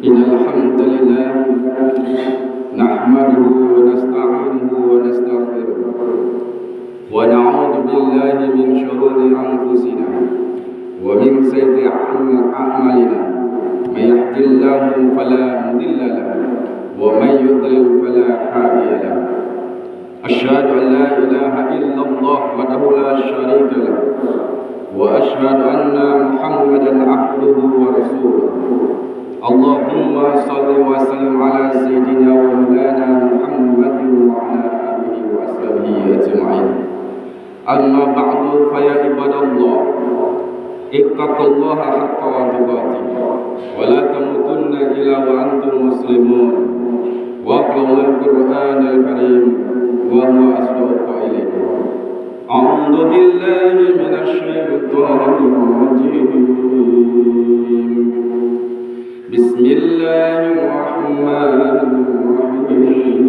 إن الحمد لله نحمده ونستعينه ونستغفره ونعوذ بالله من شرور أنفسنا ومن سيئات أعمالنا من يهد الله فلا مضل له ومن يضلل فلا هادي له أشهد أن لا إله إلا الله وحده لا شريك له وأشهد أن محمدا عبده ورسوله اللهم صل وسلم على سيدنا ومولانا محمد وعلى آله وصحبه أجمعين أما بعد فيا عباد الله اتقوا الله حق تقاته ولا تموتن إلا وأنتم مسلمون واقرأوا القرآن الكريم وهو أصدق القائلين أعوذ بالله من الشيطان الرجيم بسم الله الرحمن الرحيم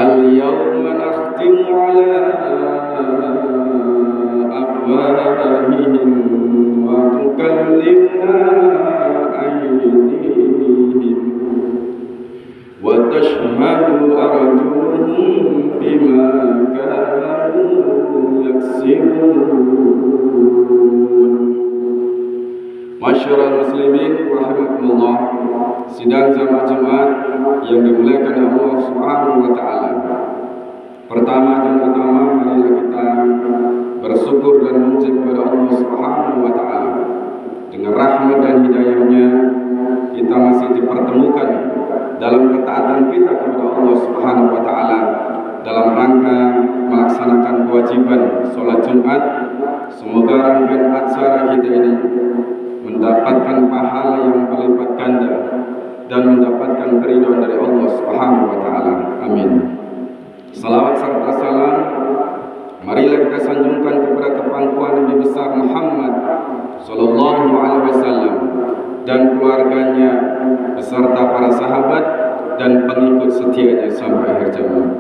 اليوم نختم على أفواههم وتكلمنا أيديهم وتشهد أرجلهم بما كانوا يكسبون. Masyarakat muslimin rahimakumullah, sidang jamaah Jumat yang dimuliakan Allah Subhanahu wa taala. Pertama dan utama marilah kita bersyukur dan memuji kepada Allah Subhanahu wa taala. Dengan rahmat dan hidayahnya kita masih dipertemukan dalam ketaatan kita kepada Allah Subhanahu wa taala dalam rangka melaksanakan kewajiban sholat Jumat. Semoga rangkaian acara kita ini mendapatkan pahala yang berlipat ganda dan mendapatkan keridhaan dari Allah Subhanahu wa taala. Amin. Salawat serta salam marilah kita sanjungkan kepada kepangkuan Nabi besar Muhammad sallallahu alaihi wasallam dan keluarganya beserta para sahabat dan pengikut setianya sampai akhir zaman.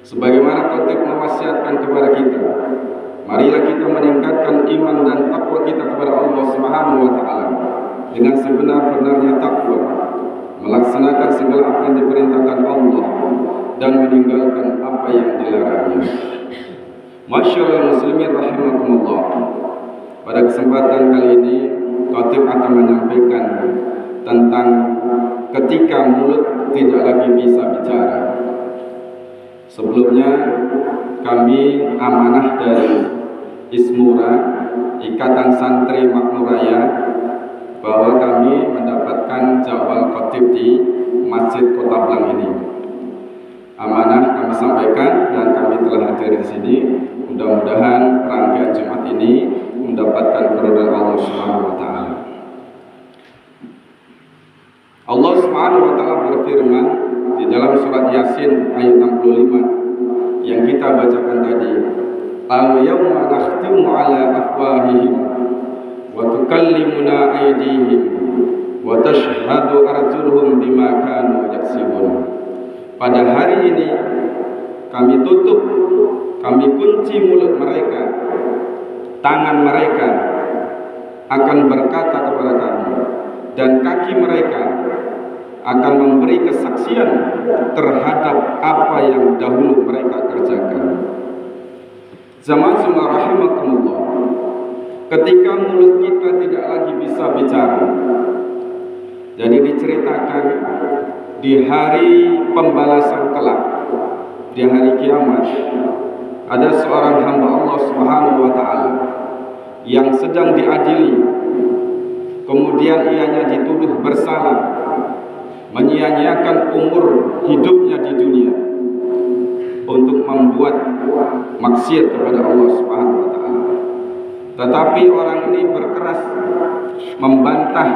Sebagaimana khatib mewasiatkan kepada kita, marilah kita meningkatkan iman dan takwa kita kepada Allah Subhanahu wa taala dengan sebenar-benarnya takwa, melaksanakan segala apa yang diperintahkan Allah dan meninggalkan apa yang dilarangnya. Masyaallah muslimin rahimakumullah. Pada kesempatan kali ini khatib akan menyampaikan tentang ketika mulut tidak lagi bisa bicara. Sebelumnya kami amanah dari Ismura, Ikatan Santri Makmuraya, bahwa kami mendapatkan jadwal khatib di Masjid Kota Blang ini. Amanah kami sampaikan dan kami telah hadir di sini. Mudah-mudahan rangkaian Jumat ini mendapatkan keridhaan Allah Subhanahu wa taala. Allah Subhanahu wa taala berfirman di dalam surat Yasin ayat 65 yang kita bacakan tadi, al-yawma nakhtimu ala afwahihim wa tukallimuna aydihim wa tashhadu arjuluhum bima kanu yaksibun. Pada hari ini kami tutup, kami kunci mulut mereka, tangan mereka akan berkata kepada kami, dan kaki mereka akan memberi kesaksian terhadap apa yang dahulu mereka kerjakan. Zaman semua rahimakumullah, ketika mulut kita tidak lagi bisa bicara, jadi diceritakan di hari pembalasan kelak, di hari kiamat, ada seorang hamba Allah Subhanahu wa taala yang sedang diadili, kemudian ianya dituduh bersalah, menyia-nyiakan umur hidupnya di dunia untuk membuat maksiat kepada Allah Subhanahu wa taala. Tetapi orang ini berkeras membantah,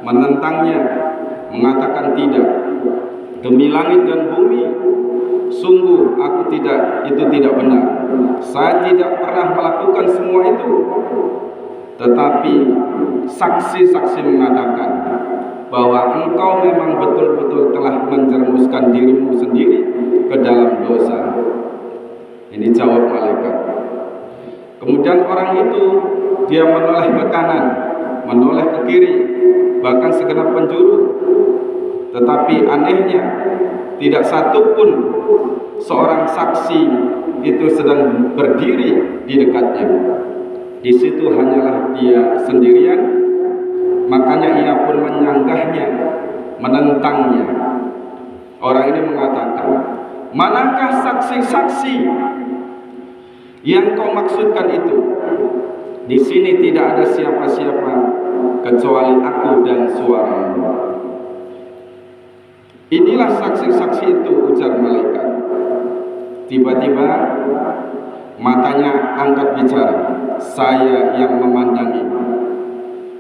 menentangnya, mengatakan tidak. Demi langit dan bumi, sungguh itu tidak benar. Saya tidak pernah melakukan semua itu. Tetapi saksi-saksi mengatakan bahwa engkau memang betul-betul telah menjerumuskan dirimu sendiri ke dalam dosa. Ini jawab malaikat. Kemudian orang itu dia menoleh ke kanan, menoleh ke kiri, bahkan segenap penjuru. Tetapi anehnya, tidak satupun seorang saksi itu sedang berdiri di dekatnya. Di situ hanyalah dia sendirian. Makanya ia pun menyanggahnya, menentangnya. Orang ini mengatakan, manakah saksi-saksi yang kau maksudkan itu? Di sini tidak ada siapa-siapa kecuali aku dan suaramu. Inilah saksi-saksi itu, ujar malaikat. Tiba-tiba matanya angkat bicara, saya yang memandangi.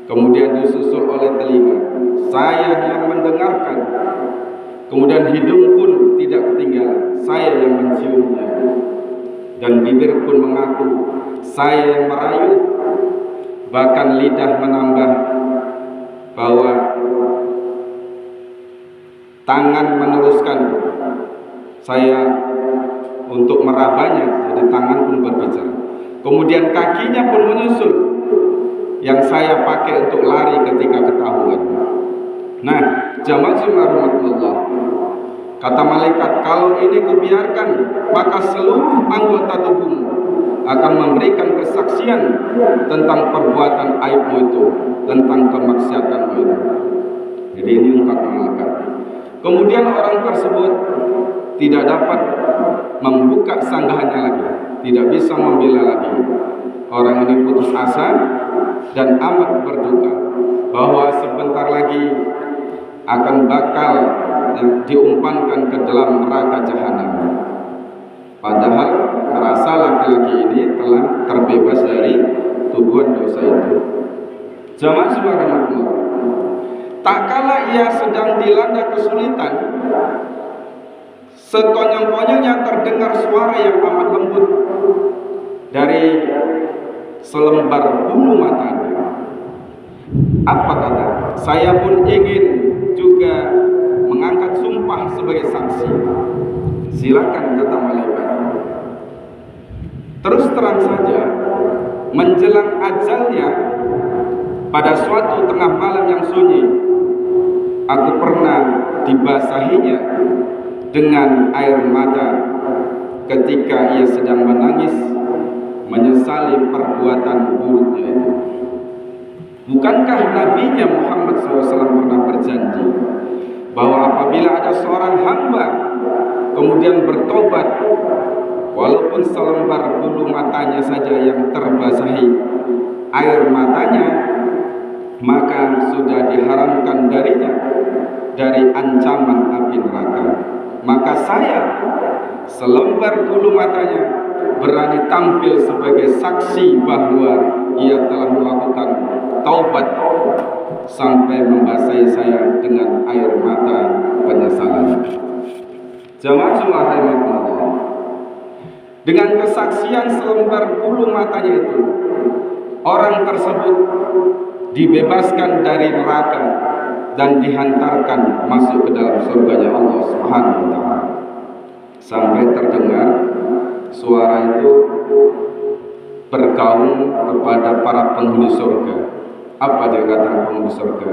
Kemudian disusul oleh telinga, saya yang mendengarkan. Kemudian hidung pun tidak ketinggalan, saya yang menciumnya. Dan bibir pun mengaku, saya yang merayu. Bahkan lidah menambah bahwa tangan meneruskan saya untuk merabanya, jadi tangan pun berbicara. Kemudian kakinya pun menyusul, yang saya pakai untuk lari ketika ketahuan. Nah, jamaah rahmatullah, kata malaikat, kalau ini kubiarkan, maka seluruh anggota tubuhmu akan memberikan kesaksian tentang perbuatan aibmu itu, tentang kemaksiatanmu itu. Jadi ini ungkap malaikat. Kemudian orang tersebut tidak dapat membuka sanggahannya lagi, tidak bisa membela lagi. Orang ini putus asa dan amat berduka bahwa sebentar lagi akan bakal diumpankan ke dalam neraka jahanam. Padahal merasa laki-laki ini telah terbebas dari tuduhan dosa itu. Jamaah subhanallah, tak kala ia sedang dilanda kesulitan, sekonyong-konyongnya terdengar suara yang amat lembut dari selembar bulu matanya. Apa kata? Saya pun ingin juga mengangkat sumpah sebagai saksi. Silakan, kata malaikat. Terus terang saja, menjelang ajalnya pada suatu tengah malam yang sunyi, aku pernah dibasahinya dengan air mata ketika ia sedang menangis menyesali perbuatan buruknya itu. Bukankah Nabinya Muhammad SAW pernah berjanji bahwa apabila ada seorang hamba kemudian bertobat, walaupun selembar bulu matanya saja yang terbasahi air matanya, maka sudah diharamkan darinya dari ancaman api neraka. Maka saya, selembar bulu matanya, berani tampil sebagai saksi bahwa ia telah melakukan taubat sampai membasahi saya dengan air mata penyesalan. Jamaah rahimahullah, dengan kesaksian selembar bulu matanya itu, orang tersebut dibebaskan dari neraka dan dihantarkan masuk ke dalam surganya Allah Subhanahu wa taala. Sampai terdengar suara itu bergaung kepada para penghuni surga. Apa dia kata penghuni surga?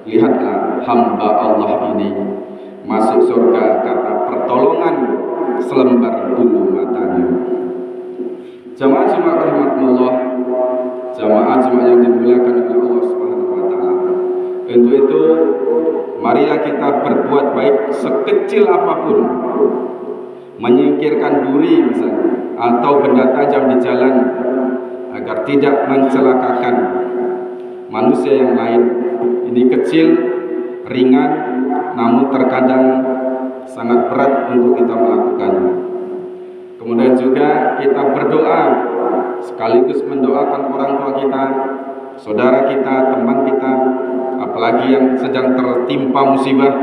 Lihatlah hamba Allah ini masuk surga karena pertolongan selembar bulu matanya. Jamaah rahmatullah, jamaah yang dimuliakan oleh Allah Subhanahu wa taala. Untuk itu, marilah kita berbuat baik sekecil apapun. Menyingkirkan duri misalnya, atau benda tajam di jalan agar tidak mencelakakan manusia yang lain. Ini kecil, ringan, namun terkadang sangat berat untuk kita melakukannya. Kemudian juga kita berdoa sekaligus mendoakan orang tua kita, saudara kita, teman kita, apalagi yang sedang tertimpa musibah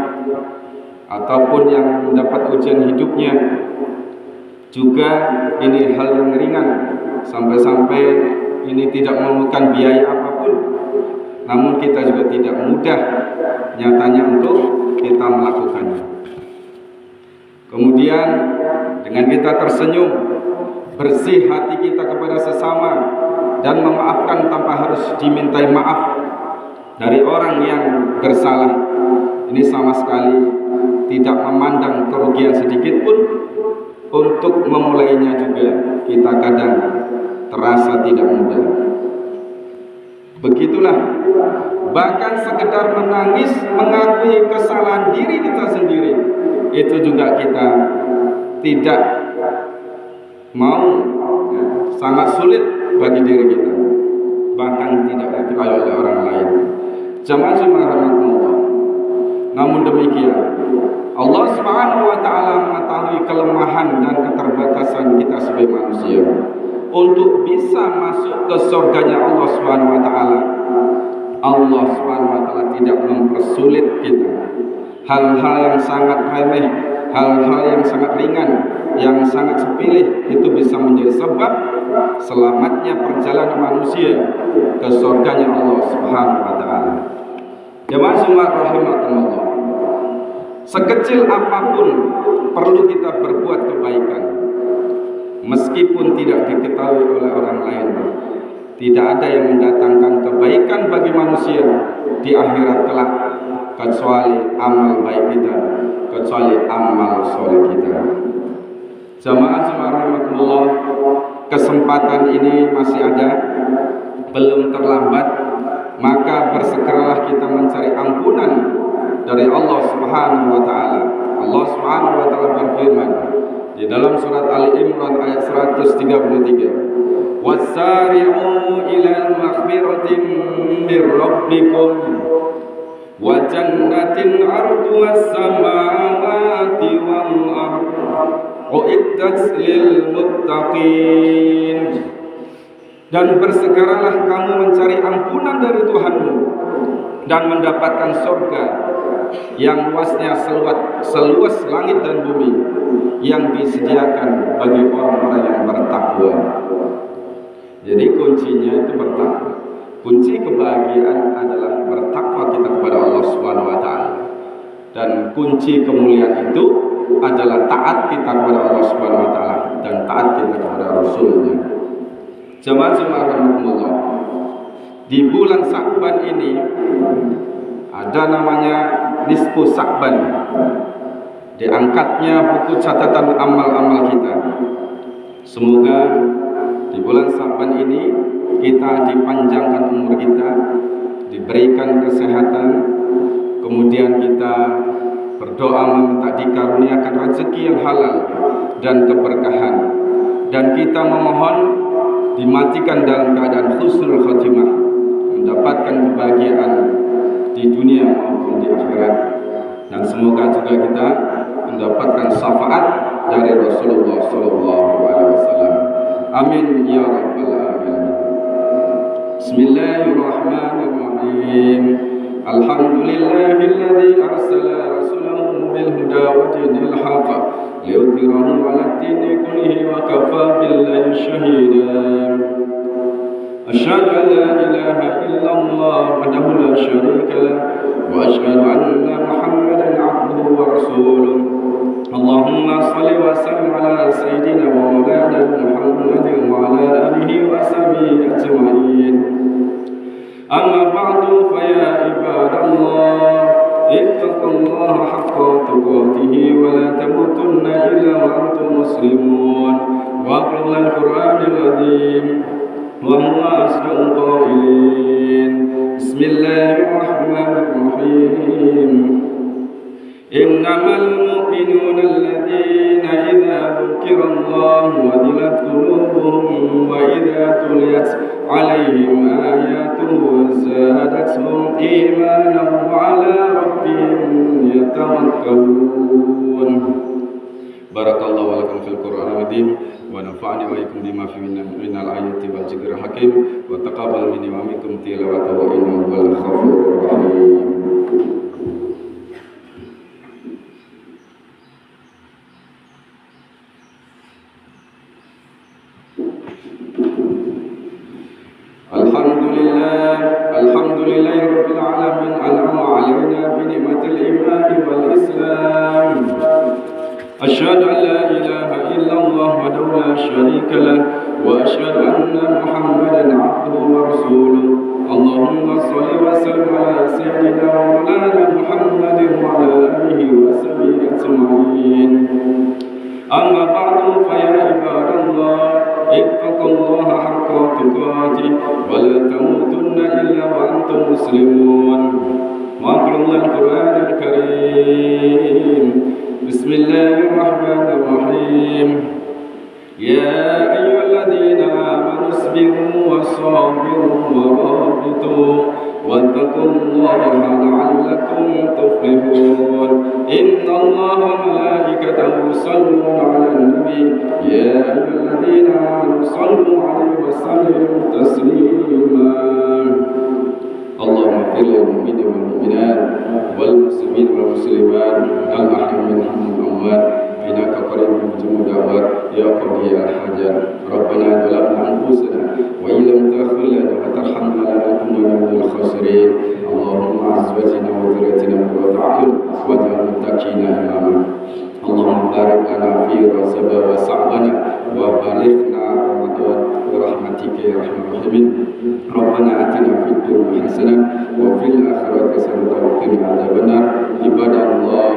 ataupun yang mendapat ujian hidupnya. Juga ini hal yang ringan, sampai-sampai ini tidak memerlukan biaya apapun, namun kita juga tidak mudah nyatanya untuk kita melakukannya. Kemudian dengan kita tersenyum, bersih hati kita kepada sesama dan memaafkan tanpa harus dimintai maaf, dari orang yang bersalah ini sama sekali tidak memandang kerugian sedikit pun. Untuk memulainya juga kita kadang terasa tidak mudah. Begitulah, bahkan sekedar menangis mengakui kesalahan diri kita sendiri itu juga kita tidak mau, sangat sulit bagi diri kita, bahkan tidak diketahui oleh orang lain. Jamaah rahmatullah. Namun demikian, Allah Subhanahu wa taala mengetahui kelemahan dan keterbatasan kita sebagai manusia. Untuk bisa masuk ke surganya Allah Subhanahu wa taala, Allah Subhanahu wa taala tidak mempersulit kita. Hal-hal yang sangat remeh, hal-hal yang sangat ringan, yang sangat sepele itu bisa menjadi sebab selamatnya perjalanan manusia ke surganya Allah Subhanahu wa taala. Jemaah rahimakumullah. Sekecil apapun perlu kita berbuat kebaikan, meskipun tidak diketahui oleh orang lain. Tidak ada yang mendatangkan kebaikan bagi manusia di akhirat kelak kecuali amal baik kita, kecuali amal soleh kita. Jamaah rahimakumullah, kesempatan ini masih ada, belum terlambat. Maka bersegeralah kita mencari ampunan dari Allah Subhanahu wa taala. Allah Subhanahu wa taala berfirman di dalam surat Ali Imran ayat 133, "Wasari'u ila maghfiratin mir rabbikum wa jannatin 'arduha as-samawati wal ardh u'iddat lil muttaqin." Dan bersegeralah kamu mencari ampunan dari Tuhanmu dan mendapatkan surga yang luasnya seluas langit dan bumi, yang disediakan bagi orang-orang yang bertakwa. Jadi kuncinya itu bertakwa. Kunci kebahagiaan adalah bertakwa kita kepada Allah Subhanahu wa taala. Dan kunci kemuliaan itu adalah taat kita kepada Allah Subhanahu wa taala dan taat kita kepada Rasul-Nya. Jemaah rahmatullah, di bulan Sya'ban ini ada namanya nisfu Sya'ban, diangkatnya buku catatan amal-amal kita. Semoga di bulan Sya'ban ini kita dipanjangkan umur kita, diberikan kesehatan, kemudian kita berdoa meminta dikaruniakan rezeki yang halal dan keberkahan, dan kita memohon dimatikan dalam keadaan husnul khotimah, mendapatkan kebahagiaan di dunia maupun di akhirat, dan semoga juga kita mendapatkan syafaat dari Rasulullah SAW. Amin ya rabbal alamin. Bismillahirrahmanirrahim. Alhamdulillahilladzi arsala rasulahu bil huda wa dinil haqq liyudhhirahu 'ala ad-dini kullihi wa kafaa billahi shahidan. Asyhadu an la ilaha illallah wahdahu la syarika lah wa asyhadu anna Muhammadan 'abduhu wa rasuluh. Allahumma shalli wa sallim ala sayyidina wa maulana Muhammadin wa ala alihi wa sahbihi ajma'in. Amma ba'du, fa ya ibadallah, ittaqullaha haqqa tuqatih wa la tamutunna illa wa antum muslimun. Wa qala al-Qur'anul azim wa huwa asdaqul qailin. Bismillahirrahmanirrahim. Innamal mu'minuna alladhina idza dzukirallahu wajilat qulubuhum wa idza tuliyat 'alaihim ayatuhu zadatuhum imanan wa 'ala rabbihim yatawakkalun. Barakallahu wa lakum fil Qur'anil azim wa nafa'ani wa iyyakum bima fihi minal ayati wal zikril hakim wa taqabbal minni wa minkum tilawatahu innahu huwal ghafurur rahim. Alhamdulillahi rabbil alamin, an'ama 'alaina bi ni'matil iman wal islam. Asyhadu an la ilaha illallah wahdahu la syarika lah wa asyhadu anna Muhammadan 'abduhu wa rasuluh. Allahumma shalli wa sallim ala العالمين. أما بعد فيا عباد الله اتقوا الله حق تقاته ولا تموتن إلا وأنتم مسلمون. واقرأوا القرآن الكريم. بسم الله الرحمن الرحيم. يا أيها الذين آمنوا اصبروا وصابروا ورابطوا واتقوا الله لعلكم تفلحون. إن الله وملائكته يصلون على النبي يا أيها الذين آمنوا صلوا عليه وسلموا تسليما. اللهم اغفر للمؤمنين والمؤمنات والمسلمين والمسلمات الأحياء منهم والأموات إنك قريب مجيب الدعوات يا قاضي الحاجات. ربنا ظلمنا أنفسنا وإن لم تغفر لنا وترحمنا لنكونن من الخاسرين. اللهم أزواجنا وذريتنا قرة أعين واجعل المتقين إماما. اللهم بارك لنا في رجب وشعبان وبلغنا رمضان برحمتك يا أرحم الراحمين. ربنا آتنا في الدنيا حسنة وفي الآخرة حسنة وقنا عذاب النار. عباد الله